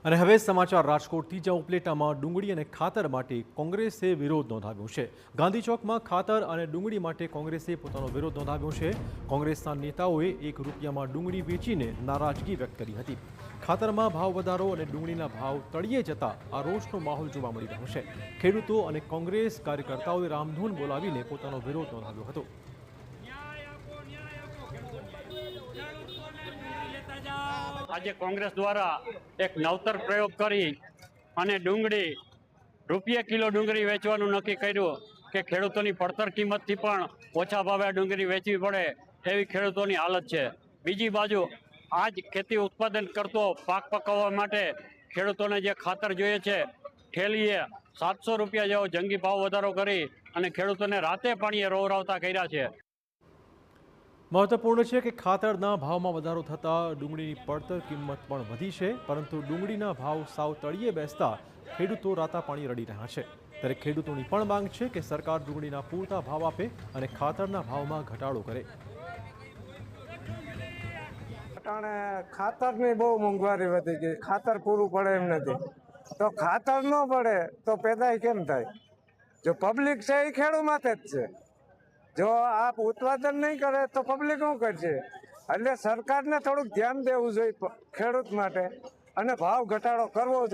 અને હવે સમાચાર રાજકોટથી જ્યાં ઉપલેટામાં ડુંગળી અને ખાતર માટે કોંગ્રેસે વિરોધ નોંધાવ્યો છે। ગાંધી ચોકમાં ખાતર અને ડુંગળી માટે કોંગ્રેસે પોતાનો વિરોધ નોંધાવ્યો છે। કોંગ્રેસના નેતાઓએ ₹1 ડુંગળી વેચીને નારાજગી વ્યક્ત કરી હતી। ખાતરમાં ભાવ વધારો અને ડુંગળીના ભાવ તળિયે જતા આ રોષનો માહોલ જોવા મળી રહ્યો છે। ખેડૂતો અને કોંગ્રેસ કાર્યકર્તાઓએ રામધૂન બોલાવીને પોતાનો વિરોધ નોંધાવ્યો હતો। आज कांग्रेस द्वारा एक नवतर प्रयोग करी अने डूंगળી ₹1 किलो डूंगળી वेचवानुं नक्की कर्युं के खेडूतोनी પડતર किंमतथी पण ओछा भावे डूंगળી वेचवी पड़े एवी खेडूतोनी हालत छे। बीजी बाजु आज खेती उत्पादन करतो पाक पकाववा माटे खेडूतोने जे खातर जोईए छे ठेलीए ₹700 जेवो जंगी भाव वधारो करी अने खेडूतोने राते पाणीए रोवरावता कर्या छे। મહત્વપૂર્ણ છે કે ખાતરના ભાવમાં વધારો થતાં ડુંગળીની પડતર કિંમત પણ વધી છે, પરંતુ ડુંગળીના ભાવ સાવ તળિયે બેસતા ખેડૂતો રાતા પાણી રડી રહ્યા છે। ત્યારે ખેડૂતોની પણ માંગ છે કે સરકાર ડુંગળીના પૂરતા ભાવ આપે અને ખાતરના ભાવમાં ઘટાડો કરે। ખાતરની બહુ મોંઘવારી વધી ગઈ, ખાતર પૂરું પડે એમ નથી, તો ખાતર ન પડે તો પેદાય કેમ થાય? જો પબ્લિક છે એ ખેડૂત માટે જ છે, જો આપ ઉત્પાદન નહીં કરે તો પબ્લિક શું કરશે? એટલે સરકારને થોડુંક ધ્યાન દેવું જોઈએ ખેડૂત માટે અને ભાવ ઘટાડો કરવો જોઈએ।